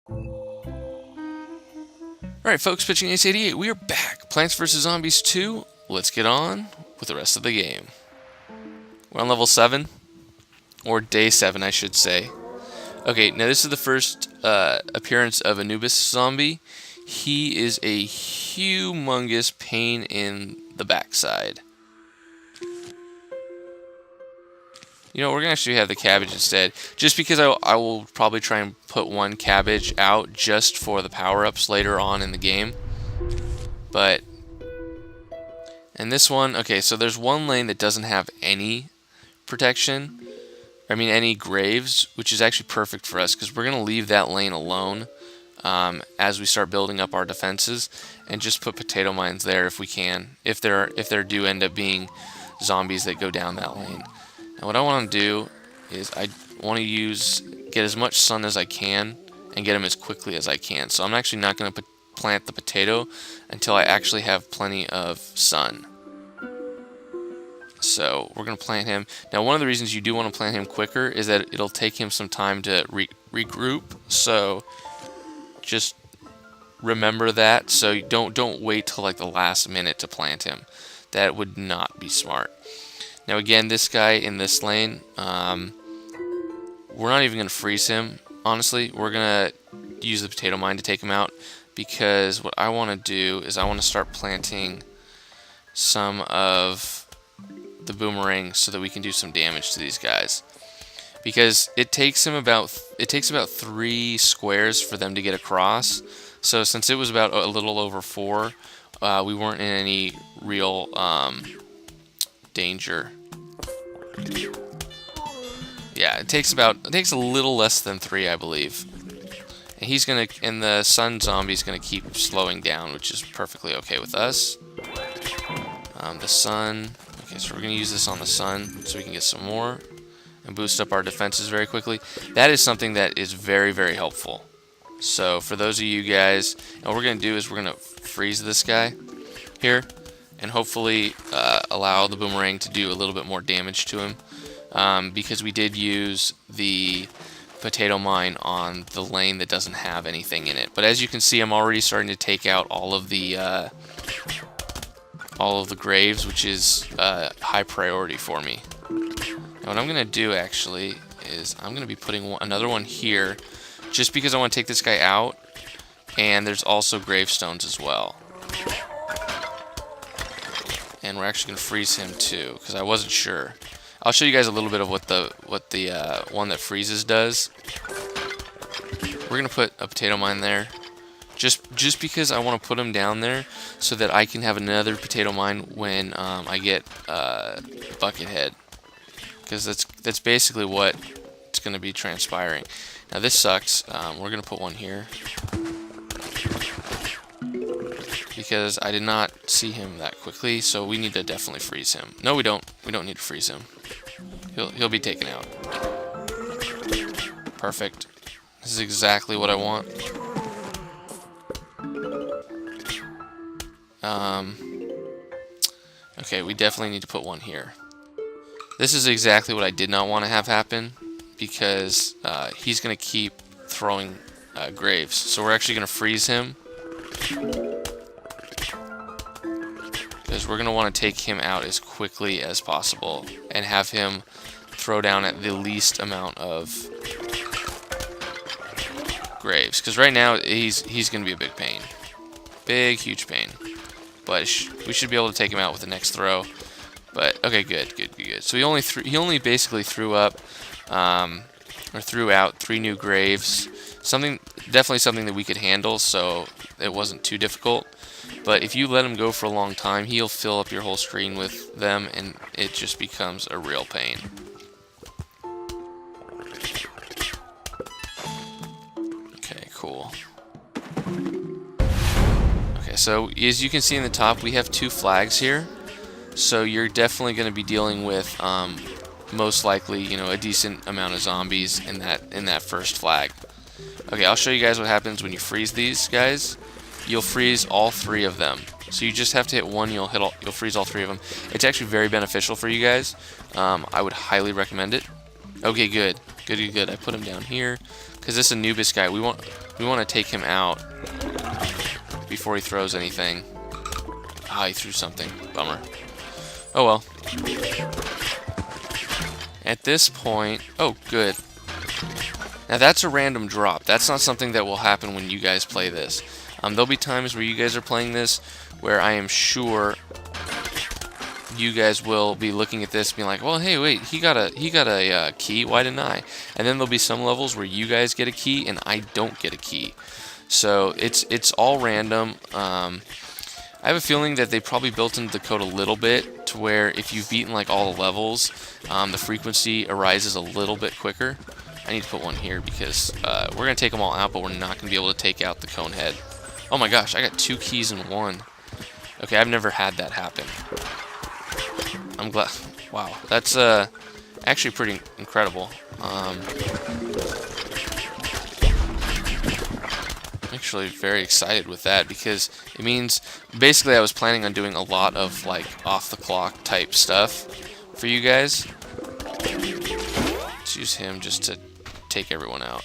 Alright folks, Pitching Ace 88, we are back. Plants vs. Zombies 2, let's get on with the rest of the game. We're on level 7, or day 7 I should say. Okay, now this is the first appearance of Anubis zombie. He is a humongous pain in the backside. You know, we're going to actually have the cabbage instead. Just because I will probably try and put one cabbage out just for the power-ups later on in the game. But, and this one, okay, so there's one lane that doesn't have any protection. I mean, any graves, which is actually perfect for us because we're going to leave that lane alone as we start building up our defenses. And just put potato mines there if we can. If there do end up being zombies that go down that lane. Now what I want to do is I want to get as much sun as I can and get them as quickly as I can. So I'm actually not going to plant the potato until I actually have plenty of sun. So we're going to plant him. Now one of the reasons you do want to plant him quicker is that it'll take him some time to regroup. So just remember that. So you don't wait till like the last minute to plant him. That would not be smart. Now again, this guy in this lane, we're not even going to freeze him, honestly. We're going to use the potato mine to take him out, because what I want to do is I want to start planting some of the boomerang so that we can do some damage to these guys. Because it takes about 3 squares for them to get across. So since it was about a little over 4, we weren't in any real danger. Yeah, it takes a little less than 3, I believe. And the sun zombie's gonna keep slowing down, which is perfectly okay with us. The sun. Okay, so we're gonna use this on the sun so we can get some more and boost up our defenses very quickly. That is something that is very, very helpful. So for those of you guys, what we're gonna do is we're gonna freeze this guy here. And hopefully allow the boomerang to do a little bit more damage to him, because we did use the potato mine on the lane that doesn't have anything in it. But as you can see, I'm already starting to take out all of the graves, which is high priority for me. Now what I'm gonna do actually is I'm gonna be putting another one here, just because I want to take this guy out, and there's also gravestones as well. And we're actually going to freeze him too, because I wasn't sure. I'll show you guys a little bit of what the one that freezes does. We're going to put a potato mine there, just because I want to put him down there so that I can have another potato mine when I get Buckethead, because that's basically what it's going to be transpiring. Now this sucks. We're going to put one here, because I did not see him that quickly, so we need to definitely freeze him. No, we don't. We don't need to freeze him. He'll be taken out. Perfect. This is exactly what I want. Okay, we definitely need to put one here. This is exactly what I did not want to have happen, because he's going to keep throwing graves. So we're actually going to freeze him, because we're going to want to take him out as quickly as possible and have him throw down at the least amount of graves. Because right now he's going to be a big pain. Big, huge pain. But we should be able to take him out with the next throw. But okay, good. So he only basically threw up or threw out 3 new graves. Definitely something that we could handle, so it wasn't too difficult. But if you let him go for a long time, he'll fill up your whole screen with them, and it just becomes a real pain. Okay, cool. Okay, so as you can see in the top, we have 2 flags here. So you're definitely going to be dealing with most likely, you know, a decent amount of zombies in that first flag. Okay, I'll show you guys what happens when you freeze these guys. You'll freeze all 3 of them. So you just have to hit one, you'll freeze all 3 of them. It's actually very beneficial for you guys. I would highly recommend it. Okay, good. Good, good, good. I put him down here because this Anubis guy, we want to take him out before he throws anything. Ah, he threw something. Bummer. Oh well. At this point, oh good. Now that's a random drop. That's not something that will happen when you guys play this. There'll be times where you guys are playing this where I am sure you guys will be looking at this being like, well, hey, wait, he got a key, why didn't I? And then there'll be some levels where you guys get a key and I don't get a key. So it's all random. I have a feeling that they probably built into the code a little bit to where if you've beaten like all the levels, the frequency arises a little bit quicker. I need to put one here because we're going to take them all out, but we're not going to be able to take out the cone head. Oh my gosh, I got 2 keys in one. Okay, I've never had that happen. I'm glad. Wow, that's actually pretty incredible. I'm actually very excited with that because it means basically I was planning on doing a lot of like off the clock type stuff for you guys. Let's use him just to take everyone out.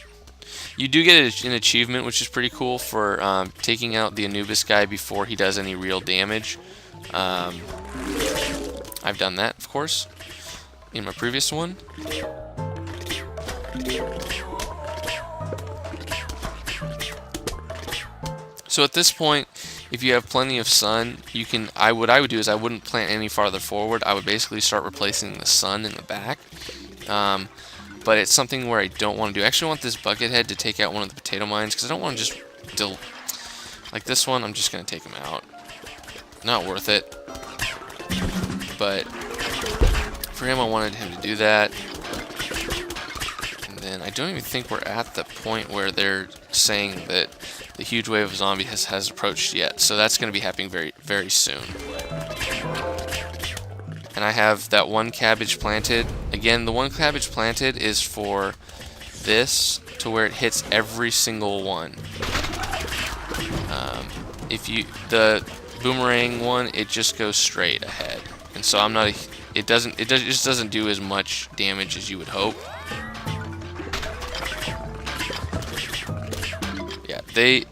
You do get an achievement, which is pretty cool, for taking out the Anubis guy before he does any real damage. I've done that, of course, in my previous one. So at this point, if you have plenty of sun, you can. What I would do is I wouldn't plant any farther forward. I would basically start replacing the sun in the back. But it's something where I don't want to do. I actually want this bucket head to take out one of the potato mines because I don't want to just like this one. I'm just gonna take him out. Not worth it. But for him, I wanted him to do that. And then I don't even think we're at the point where they're saying that the huge wave of zombies has approached yet. So that's going to be happening very, very soon. And I have that one cabbage planted. Again, the one cabbage planted is for this to where it hits every single one. The boomerang one, it just goes straight ahead. And so I'm not. It just doesn't do as much damage as you would hope. Yeah,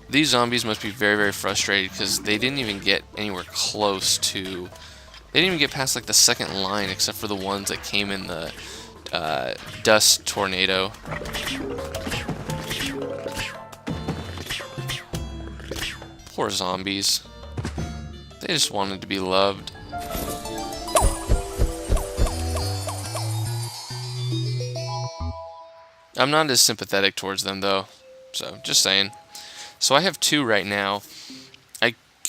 these zombies must be very, very frustrated because they didn't even get anywhere close to. They didn't even get past like the second line, except for the ones that came in the dust tornado. Poor zombies. They just wanted to be loved. I'm not as sympathetic towards them though, so just saying. So I have 2 right now.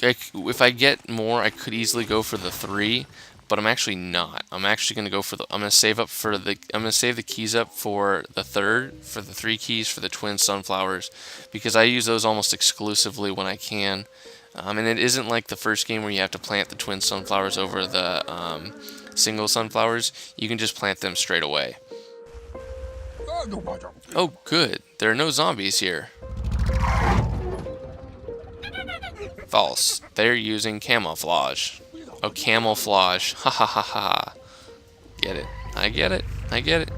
If I get more, I could easily go for the 3, but I'm actually not. I'm actually going to go for the. I'm going to save up for the. I'm going to save the keys up for the 3rd, for the 3 keys for the twin sunflowers, because I use those almost exclusively when I can. And it isn't like the first game where you have to plant the twin sunflowers over the single sunflowers. You can just plant them straight away. Oh, good. There are no zombies here. False. They're using camouflage. Oh, camouflage. Ha ha ha ha. Get it. I get it. I get it.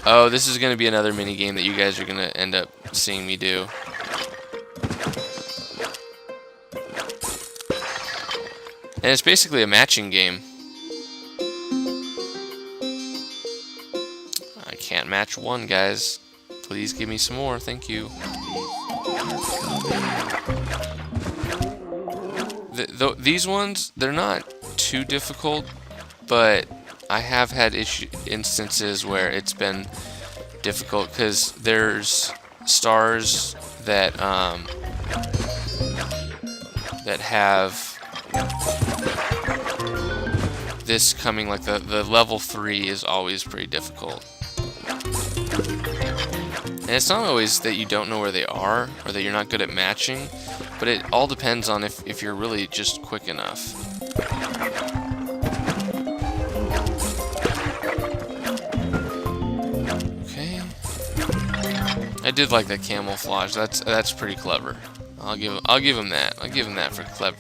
Oh, this is going to be another mini game that you guys are going to end up seeing me do. And it's basically a matching game. I can't match one, guys. Please give me some more. Thank you. These ones, they're not too difficult, but I have had instances where it's been difficult because there's stars that that have this coming, like the level 3 is always pretty difficult. And it's not always that you don't know where they are or that you're not good at matching, but it all depends on if you're really just quick enough. Okay. I did like that camouflage. That's pretty clever. I'll give him that. I'll give him that for clever.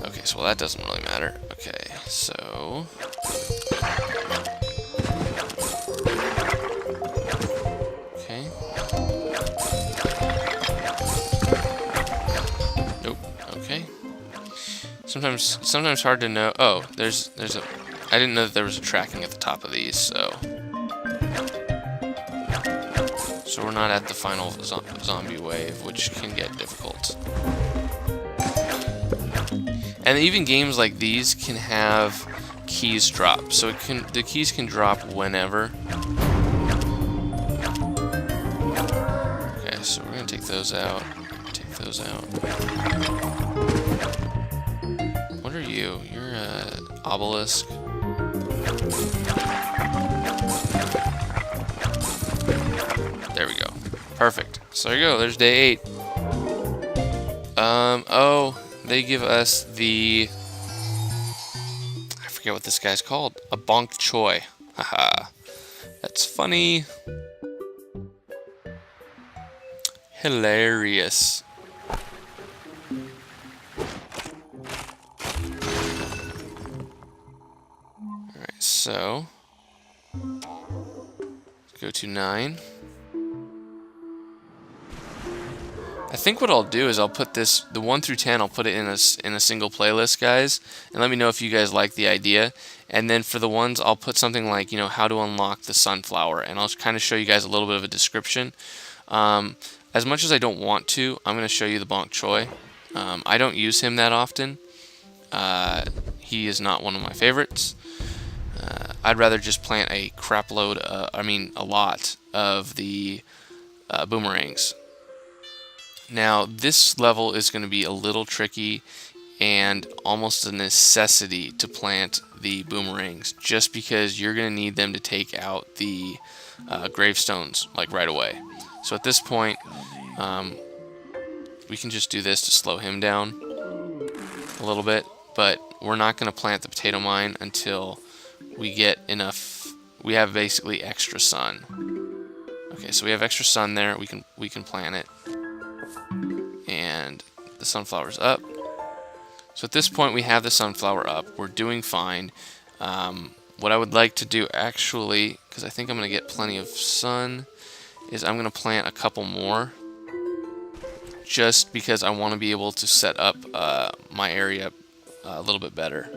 Okay, so that doesn't really matter. Okay, so Sometimes hard to know. Oh, there's a. I didn't know that there was a tracking at the top of these, so we're not at the final zombie wave, which can get difficult. And even games like these can have keys drop, so the keys can drop whenever. Okay, so we're gonna take those out. Take those out. What are you? You're a obelisk. There we go. Perfect. So there you go. There's day 8. Oh, they give us the... I forget what this guy's called. A bonk choy. Haha. That's funny. Hilarious. Alright, so... let's go to 9. I think what I'll do is I'll put the 1 through 10, I'll put it in a single playlist, guys, and let me know if you guys like the idea. And then for the ones, I'll put something like, you know, how to unlock the sunflower, and I'll kind of show you guys a little bit of a description. As much as I don't want to, I'm going to show you the bonk choy. I don't use him that often. He is not one of my favorites. I'd rather just plant a crap load, a lot of the boomerangs. Now, this level is going to be a little tricky and almost a necessity to plant the boomerangs, just because you're going to need them to take out the gravestones like right away. So at this point, we can just do this to slow him down a little bit, but we're not going to plant the potato mine until we get enough. We have basically extra sun. Okay, so we have extra sun there. We can plant it. And the sunflower's up. So at this point we have the sunflower up. We're doing fine. What I would like to do actually, because I think I'm going to get plenty of sun, is I'm going to plant a couple more. Just because I want to be able to set up my area a little bit better.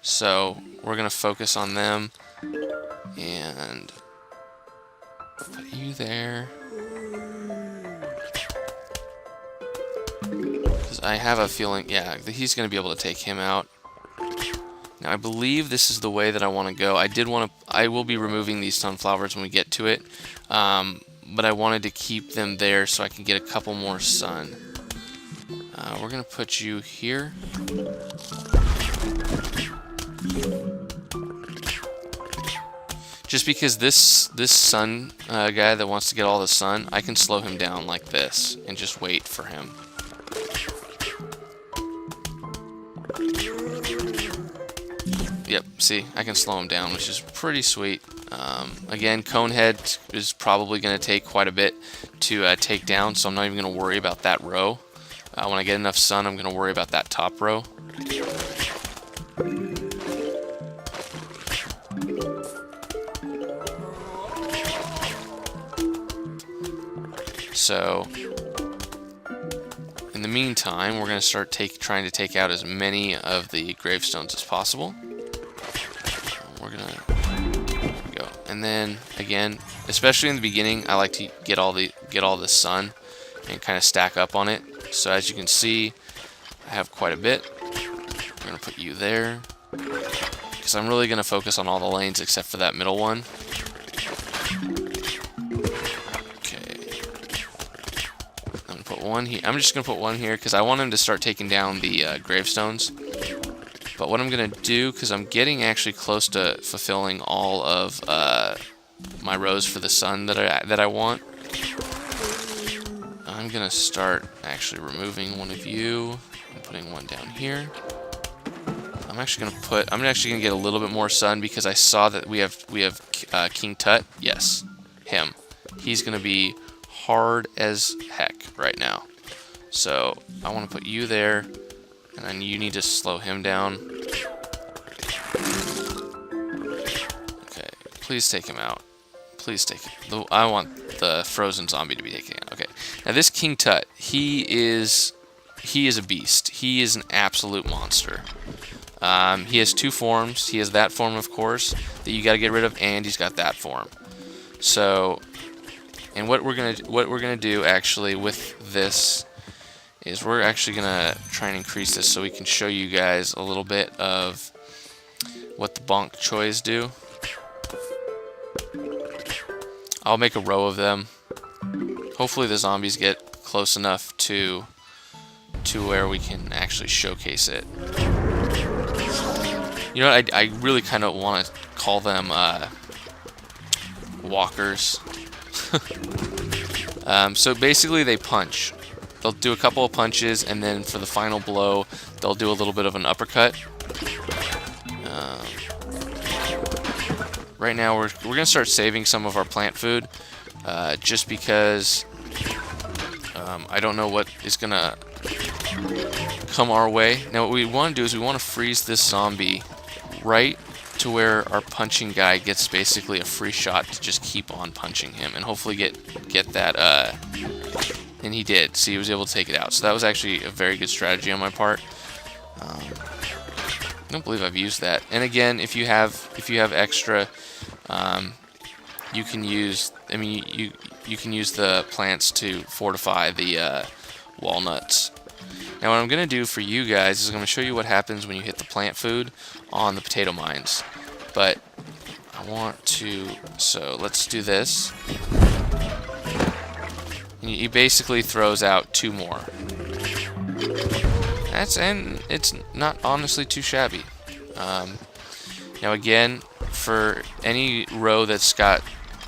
So we're going to focus on them. And put you there. I have a feeling, yeah, that he's going to be able to take him out. Now, I believe this is the way that I want to go. I will be removing these sunflowers when we get to it, but I wanted to keep them there so I can get a couple more sun. We're going to put you here. Just because this sun guy that wants to get all the sun, I can slow him down like this and just wait for him. Yep, see, I can slow him down, which is pretty sweet. Again, Conehead is probably going to take quite a bit to take down, so I'm not even going to worry about that row. When I get enough sun, I'm going to worry about that top row. So, in the meantime, we're going to start trying to take out as many of the gravestones as possible. We're going to go. And then, again, especially in the beginning, I like to get all the sun and kind of stack up on it. So as you can see, I have quite a bit. We're going to put you there, because I'm really going to focus on all the lanes except for that middle one. One here. I'm just going to put one here because I want him to start taking down the gravestones. But what I'm going to do, because I'm getting actually close to fulfilling all of my rows for the sun that I want, I'm going to start actually removing one of you and putting one down here. I'm actually going to get a little bit more sun because I saw that we have King Tut. Yes, him. He's going to be hard as heck right now. So I want to put you there, and then you need to slow him down. Okay, please take him out. Please take him. I want the frozen zombie to be taken out. Okay, now this King Tut, he's he is a beast. He is an absolute monster. He has two forms. He has that form, of course, that you got to get rid of, and he's got that form. So, and what we're gonna do actually with this is we're actually gonna try and increase this so we can show you guys a little bit of what the bok choys do. I'll make a row of them. Hopefully the zombies get close enough to where we can actually showcase it. You know what, I really kind of want to call them walkers. So basically they punch. They'll do a couple of punches, and then for the final blow, they'll do a little bit of an uppercut. Right now we're going to start saving some of our plant food, just because I don't know what is going to come our way. Now what we want to do is we want to freeze this zombie right to where our punching guy gets basically a free shot to just keep on punching him, and hopefully get that, and he did. See, he was able to take it out. So that was actually a very good strategy on my part. I don't believe I've used that. And again, if you have extra, you can use. I mean, you can use the plants to fortify the walnuts. Now, what I'm gonna do for you guys is I'm gonna show you what happens when you hit the plant food on the potato mines. But I want to. So let's do this. And he basically throws out 2 more. And it's not honestly too shabby. Now again, for any row that's got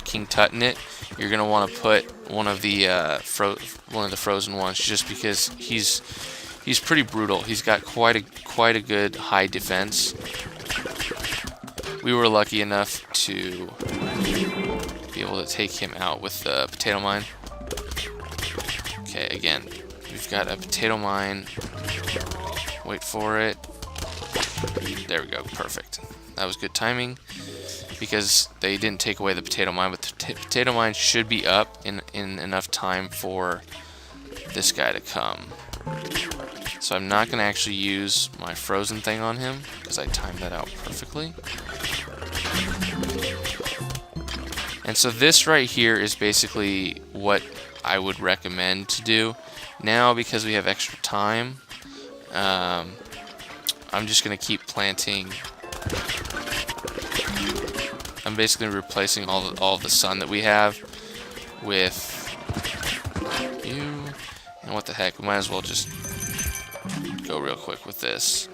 King Tut in it, you're gonna want to put one of the frozen ones, just because he's pretty brutal. He's got quite a good high defense. We were lucky enough to be able to take him out with the potato mine. Okay, again, we've got a potato mine. Wait for it. There we go, perfect. That was good timing, because they didn't take away the potato mine, but the potato mine should be up in enough time for this guy to come. So I'm not going to actually use my frozen thing on him, because I timed that out perfectly. And so this right here is basically what I would recommend to do. Now, because we have extra time, I'm just going to keep planting. I'm basically replacing all the sun that we have with you. And what the heck, we might as well just go real quick with this.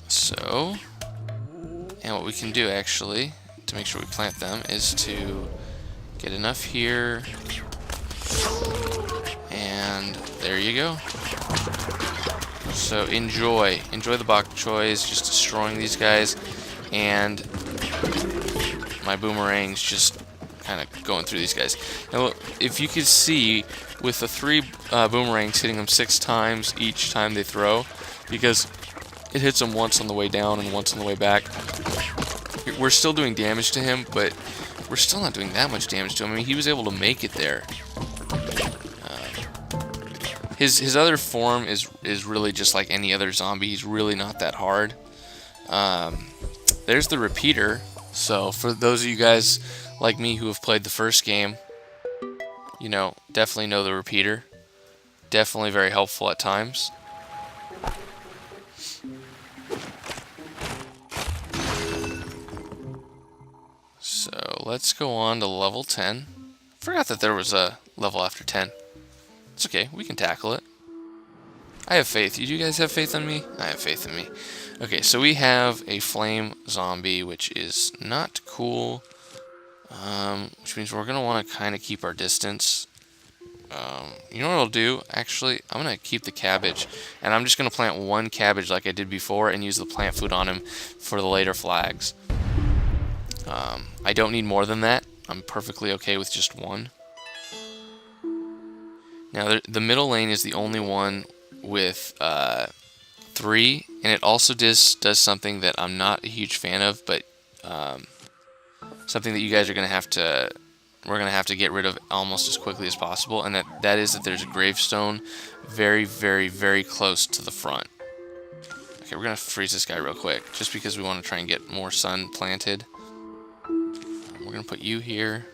So, and what we can do actually to make sure we plant them is to get enough here, and there you go. So enjoy the bok choys, just destroying these guys, and my boomerangs just kind of going through these guys. Now, if you could see, with the 3 boomerangs hitting them 6 times each time they throw, because it hits them once on the way down and once on the way back. We're still doing damage to him, but we're still not doing that much damage to him. I mean, he was able to make it there. His other form is really just like any other zombie. He's really not that hard. There's the repeater. So for those of you guys like me who have played the first game, you know, definitely know the repeater. Definitely very helpful at times. So let's go on to level 10. Forgot that there was a level after 10. It's okay, we can tackle it. I have faith. Do you guys have faith in me? I have faith in me. Okay, so we have a flame zombie, which is not cool. Which means we're going to want to kind of keep our distance. You know what I'll do? Actually, I'm going to keep the cabbage. And I'm just going to plant 1 cabbage like I did before and use the plant food on him for the later flags. I don't need more than that. I'm perfectly okay with just 1. Now, the middle lane is the only one with 3, and it also does something that I'm not a huge fan of, but something that you guys are going to have to, we're going to have to get rid of almost as quickly as possible, and that is that there's a gravestone very, very, very close to the front. Okay, we're going to freeze this guy real quick, just because we want to try and get more sun planted. We're going to put you here.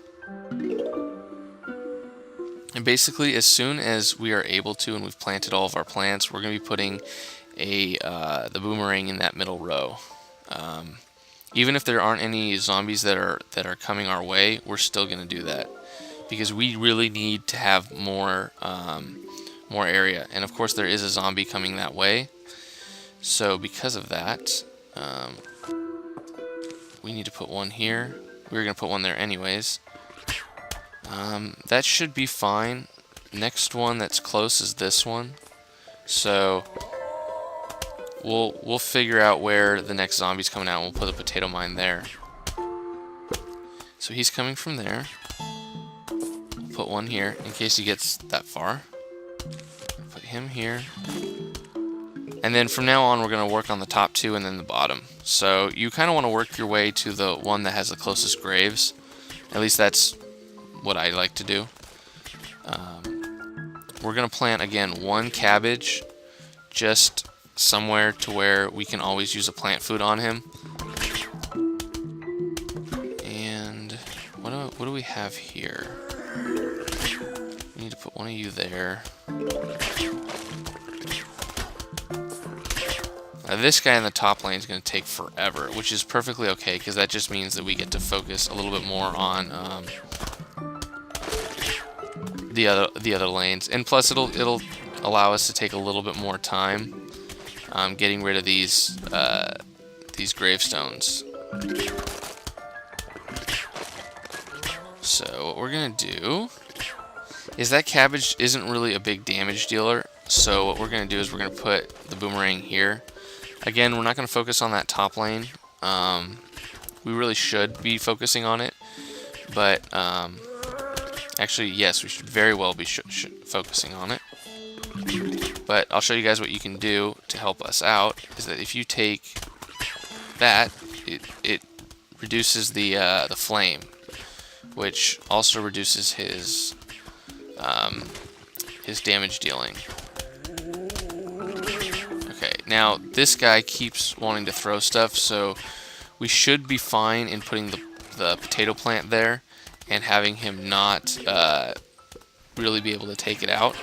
And basically, as soon as we are able to, and we've planted all of our plants, we're going to be putting the boomerang in that middle row. Even if there aren't any zombies that are coming our way, we're still going to do that, because we really need to have more area. And of course, there is a zombie coming that way, so because of that, we need to put one here. We were going to put one there anyways. That should be fine. Next one that's close is this one, so we'll figure out where the next zombie's coming out, and we'll put a potato mine there. So he's coming from there. We'll put one here in case he gets that far. Put him here. And then from now on, we're going to work on the top two and then the bottom. So you kind of want to work your way to the one that has the closest graves. At least that's what I like to do. We're going to plant, again, one cabbage just somewhere to where we can always use a plant food on him. And what do we have here? We need to put one of you there. Now this guy in the top lane is going to take forever, which is perfectly okay, because that just means that we get to focus a little bit more on the other lanes, and plus it'll allow us to take a little bit more time getting rid of these gravestones. So what we're gonna do is, that cabbage isn't really a big damage dealer, so what we're gonna do is we're gonna put the boomerang here. Again, we're not gonna focus on that top lane. We really should be focusing on it, but actually, yes, we should very well be focusing on it. But I'll show you guys what you can do to help us out, is that if you take that, it reduces the flame, which also reduces his damage dealing. Okay, now this guy keeps wanting to throw stuff, so we should be fine in putting the potato plant there and having him not really be able to take it out.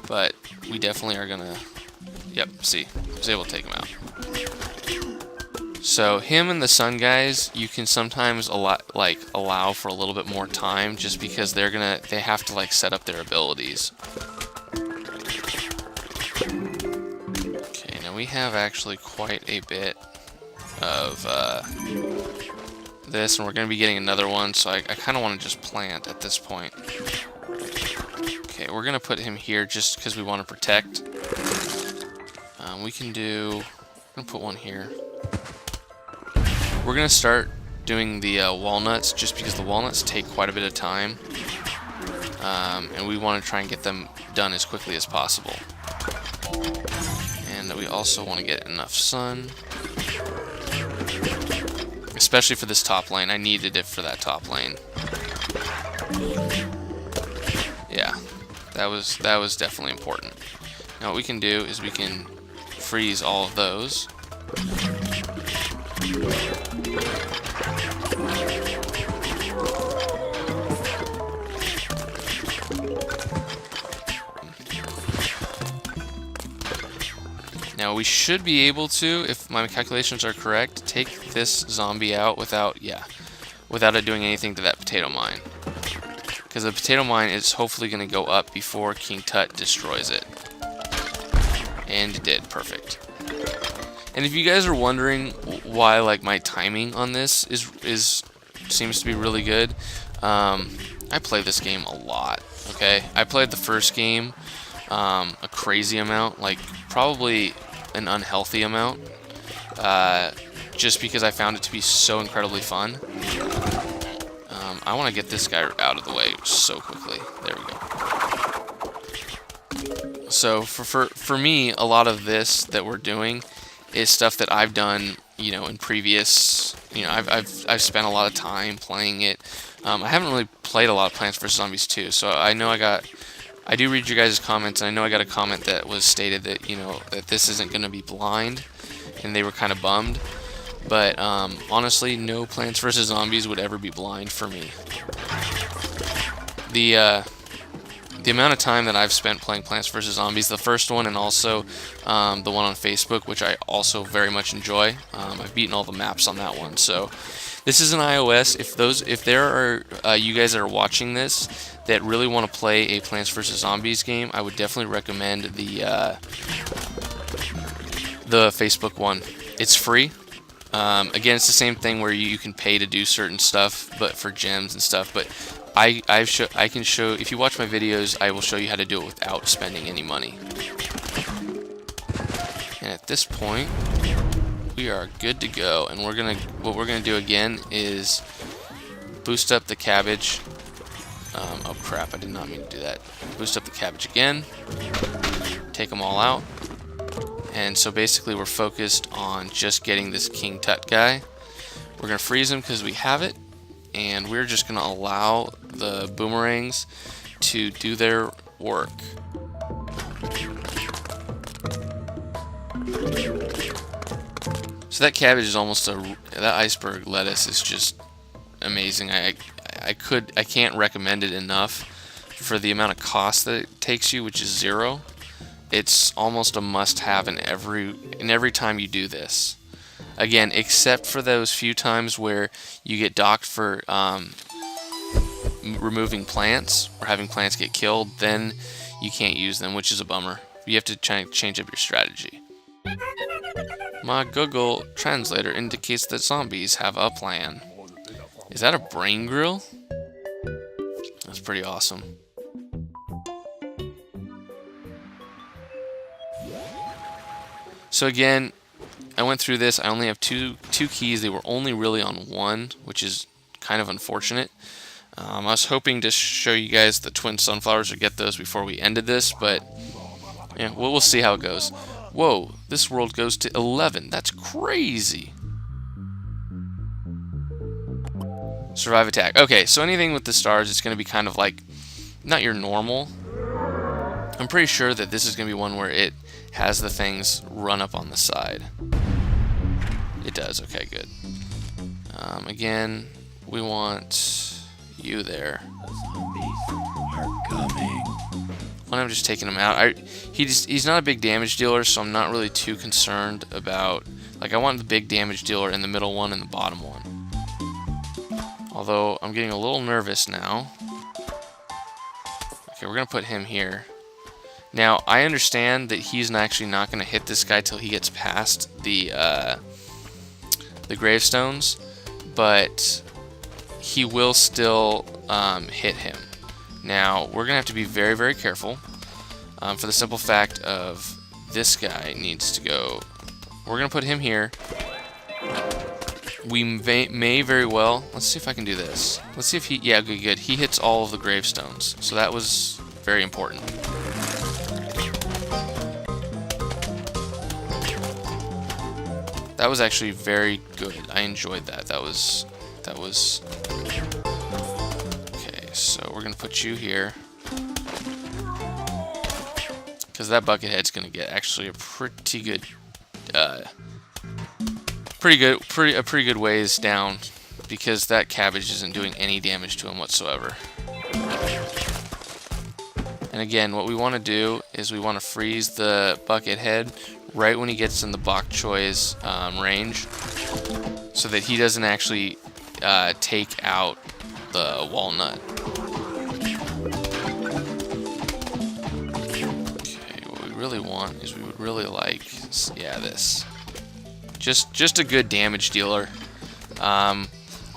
But we definitely are gonna, yep, see, I was able to take him out. So him and the sun guys, you can sometimes allow for a little bit more time, just because they have to like set up their abilities. Okay, now we have actually quite a bit of this, and we're going to be getting another one, so I kind of want to just plant at this point. Okay, we're going to put him here just because we want to protect. We can do, I'm going to put one here. We're going to start doing the walnuts, just because the walnuts take quite a bit of time, and we want to try and get them done as quickly as possible. And we also want to get enough sun. Especially for this top lane. I needed it for that top lane. Yeah, that was definitely important. Now what we can do is we can freeze all of those. Now we should be able to, if my calculations are correct, take this zombie out without it doing anything to that potato mine. Because the potato mine is hopefully going to go up before King Tut destroys it. And it did, perfect. And if you guys are wondering why like my timing on this seems to be really good, I play this game a lot. Okay, I played the first game a crazy amount, like probably an unhealthy amount, just because I found it to be so incredibly fun. I want to get this guy out of the way so quickly. There we go. So for me, a lot of this that we're doing is stuff that I've done you know, in previous, you know, I've spent a lot of time playing it. I haven't really played a lot of Plants vs Zombies 2, so I know I do read your guys' comments, and I know I got a comment that was stated that, you know, that this isn't going to be blind, and they were kind of bummed. But honestly, no Plants vs Zombies would ever be blind for me. The amount of time that I've spent playing Plants vs Zombies, the first one and also the one on Facebook, which I also very much enjoy. I've beaten all the maps on that one. So this is an iOS. If there are you guys that are watching this that really want to play a Plants vs Zombies game, I would definitely recommend the Facebook one. It's free. Again, it's the same thing where you can pay to do certain stuff, but for gems and stuff. But I can show, if you watch my videos, I will show you how to do it without spending any money. And at this point, we are good to go. And what we're gonna do again is boost up the cabbage. Oh crap! I did not mean to do that. Boost up the cabbage again. Take them all out. And so basically we're focused on just getting this King Tut guy. We're going to freeze him because we have it. And we're just going to allow the boomerangs to do their work. So that cabbage is almost that iceberg lettuce is just amazing. I can't recommend it enough for the amount of cost that it takes you, which is 0. It's almost a must-have in every time you do this. Again, except for those few times where you get docked for removing plants or having plants get killed, then you can't use them, which is a bummer. You have to change up your strategy. My Google Translator indicates that zombies have a plan. Is that a brain grill? That's pretty awesome. So again, I went through this. I only have two keys. They were only really on one, which is kind of unfortunate. I was hoping to show you guys the twin sunflowers or get those before we ended this, but yeah, we'll see how it goes. Whoa, this world goes to 11. That's crazy. Survive attack. Okay, so anything with the stars, it's going to be kind of like, not your normal. I'm pretty sure that this is going to be one where it has the things run up on the side. It does. Okay, good. Again, we want you there. The zombies are coming. When I'm just taking him out, he's not a big damage dealer, so I'm not really too concerned about. Like, I want the big damage dealer in the middle one and the bottom one. Although I'm getting a little nervous now. Okay, we're gonna put him here. Now, I understand that he's actually not going to hit this guy till he gets past the gravestones, but he will still hit him. Now, we're going to have to be very, very careful for the simple fact of this guy needs to go. We're going to put him here. We may very well... Let's see if I can do this. Let's see if he... Yeah, good. He hits all of the gravestones, so that was very important. That was actually very good. I enjoyed that. That was... Okay, so we're gonna put you here. Because that buckethead's gonna get actually a pretty good... a pretty good ways down. Because that cabbage isn't doing any damage to him whatsoever. And again, what we want to do is we want to freeze the buckethead right when he gets in the bok choy's range, so that he doesn't actually take out the walnut. Okay, what we really want is we would really like, yeah, this. Just a good damage dealer. I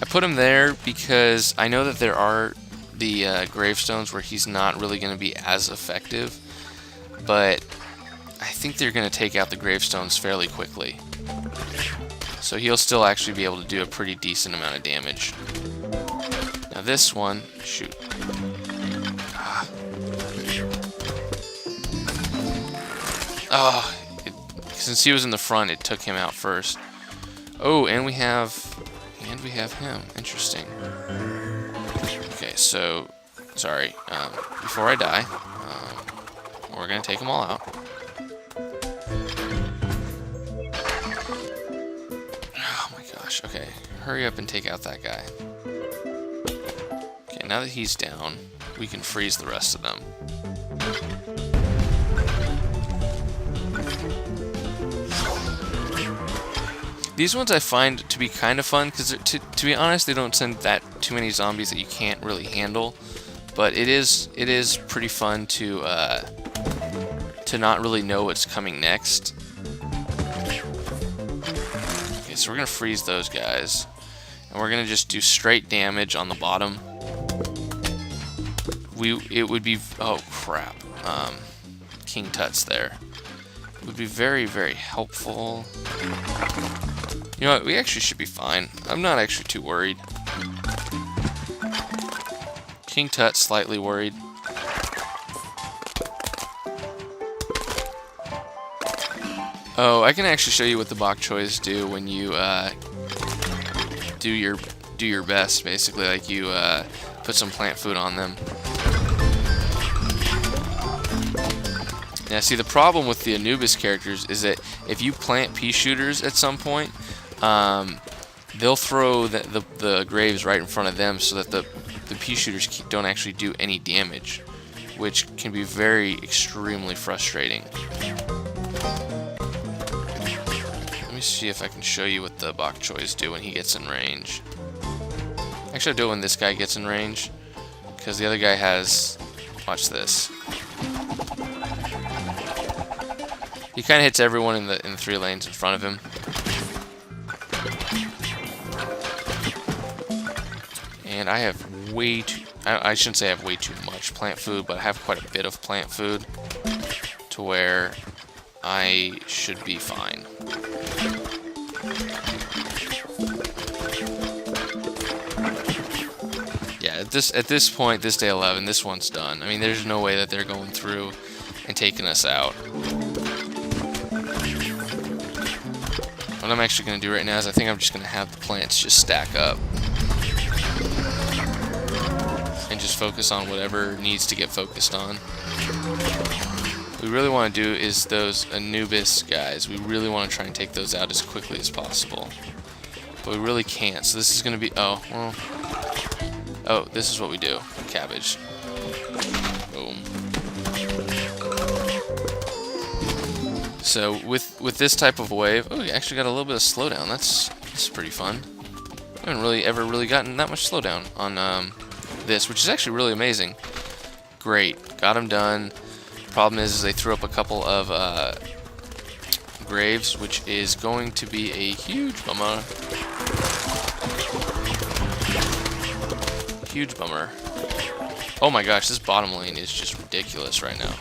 put him there because I know that there are the gravestones where he's not really going to be as effective, but I think they're going to take out the gravestones fairly quickly. So he'll still actually be able to do a pretty decent amount of damage. Now this one, shoot. Since he was in the front, it took him out first. Oh, and we have him. Interesting. Okay, so sorry. Before I die, we're gonna take them all out. Oh my gosh. Okay, hurry up and take out that guy. Okay, now that he's down, we can freeze the rest of them. These ones I find to be kind of fun because, to be honest, they don't send that too many zombies that you can't really handle. But it is pretty fun to not really know what's coming next. Okay, so we're gonna freeze those guys, and we're gonna just do straight damage on the bottom. It would be, oh crap, King Tut's there. It would be very, very helpful. You know what, we actually should be fine. I'm not actually too worried. King Tut slightly worried. Oh, I can actually show you what the bok choys do when you do your best, basically. Like you put some plant food on them. Now, see, the problem with the Anubis characters is that if you plant pea shooters at some point, they'll throw the graves right in front of them so that the pea shooters don't actually do any damage, which can be extremely frustrating. Let me see if I can show you what the bok choys do when he gets in range. Actually, I'll do it when this guy gets in range, because the other guy has... Watch this. He kind of hits everyone in the 3 lanes in front of him. And I have way too... I shouldn't say I have way too much plant food, but I have quite a bit of plant food to where I should be fine. Yeah, at this point, this day 11, this one's done. I mean, there's no way that they're going through and taking us out. What I'm actually going to do right now is I think I'm just going to have the plants just stack up. And just focus on whatever needs to get focused on. What we really want to do is those Anubis guys. We really want to try and take those out as quickly as possible. But we really can't. So this is going to be... Oh, well... Oh, this is what we do. Cabbage. Boom. So with this type of wave, oh, we actually got a little bit of slowdown. That's pretty fun. I haven't really ever gotten that much slowdown on this, which is actually really amazing. Great, got them done. Problem is they threw up a couple of graves, which is going to be a huge bummer. Huge bummer. Oh my gosh, this bottom lane is just ridiculous right now.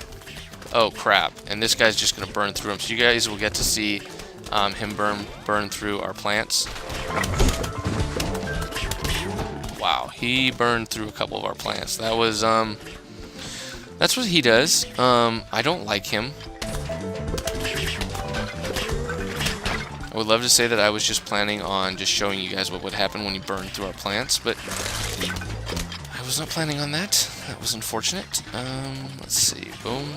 Oh crap, and this guy's just gonna burn through them. So you guys will get to see him burn through our plants. Wow, he burned through a couple of our plants. That was that's what he does. I don't like him. I would love to say that I was just planning on just showing you guys what would happen when you burn through our plants, but I was not planning on that. That was unfortunate. Let's see. Boom.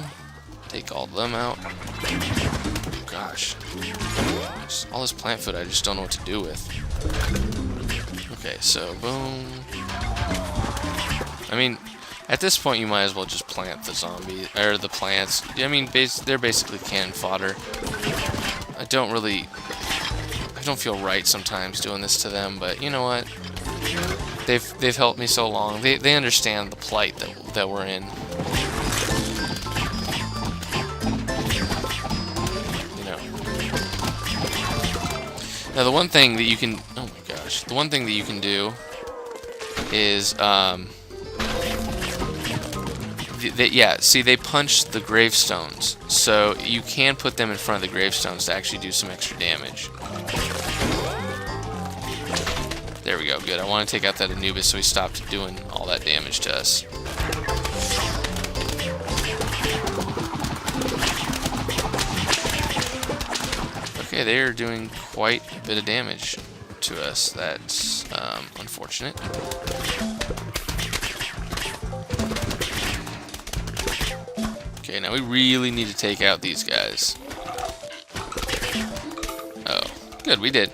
Take all of them out. Gosh. Just all this plant food I just don't know what to do with. Okay, so boom. I mean, at this point you might as well just plant the zombie, or the plants. I mean, they're basically cannon fodder. I don't feel right sometimes doing this to them, but you know what? They've helped me so long. They understand the plight that we're in. You know. Now the one thing that you can, oh my gosh, the one thing that you can do is yeah, see, they punch the gravestones, so you can put them in front of the gravestones to actually do some extra damage. There we go, good. I want to take out that Anubis so he stopped doing all that damage to us. Okay, Okay, they are doing quite a bit of damage to us. That's unfortunate. Okay, now we really need to take out these guys. Oh, good, we did.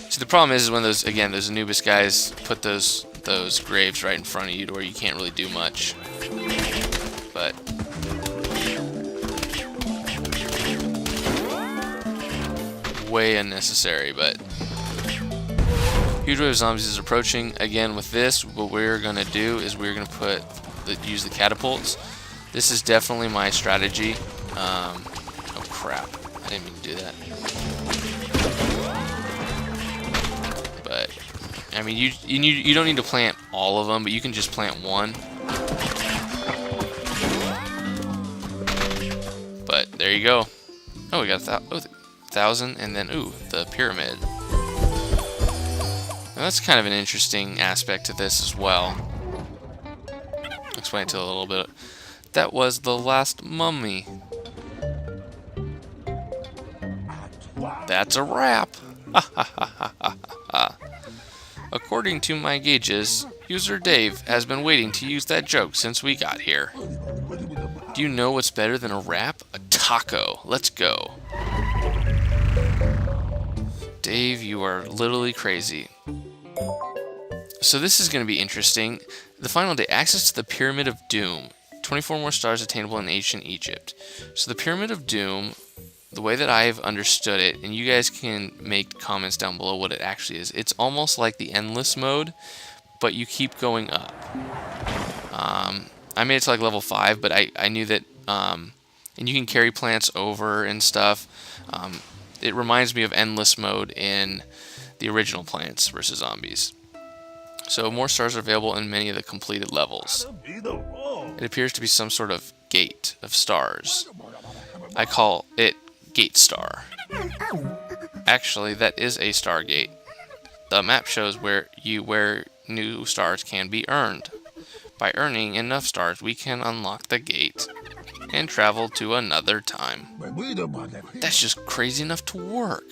See, the problem is when those Anubis guys put those graves right in front of you to where you can't really do much. But way unnecessary, but huge wave of zombies is approaching. Again, with this, what we're gonna do is we're gonna use the catapults. This is definitely my strategy. Oh crap! I didn't mean to do that. But I mean, you don't need to plant all of them, but you can just plant one. But there you go. Oh, we got 1,000, and then the pyramid. Now, that's kind of an interesting aspect to this as well. I'll explain it to a little bit. That was the last mummy. That's a wrap. According to my gauges, user Dave has been waiting to use that joke since we got here. Do you know what's better than a wrap? A taco. Let's go. Dave, you are literally crazy. So this is going to be interesting. The final day, access to the Pyramid of Doom. 24 more stars attainable in ancient Egypt. So the Pyramid of Doom, the way that I've understood it, and you guys can make comments down below what it actually is. It's almost like the endless mode, but you keep going up. I made it to like level 5, but I knew that, and you can carry plants over and stuff. It reminds me of endless mode in the original Plants vs. Zombies. So more stars are available in many of the completed levels. It appears to be some sort of gate of stars. I call it Gate Star. Actually, that is a Stargate. The map shows where new stars can be earned. By earning enough stars, we can unlock the gate and travel to another time. That's just crazy enough to work.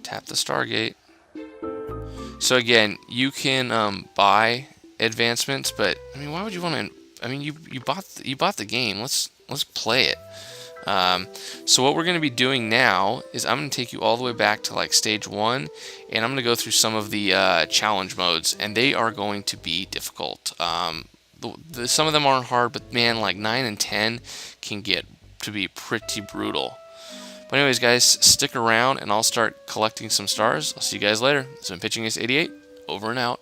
Tap the Stargate. So again, you can buy advancements, but I mean, why would you want to? I mean, you bought the game. Let's play it. So what we're going to be doing now is I'm going to take you all the way back to like stage 1, and I'm going to go through some of the challenge modes, and they are going to be difficult. Some of them aren't hard, but man, like 9 and 10 can get to be pretty brutal. But anyways, guys, stick around, and I'll start collecting some stars. I'll see you guys later. This has been Pitching Ace 88, over and out.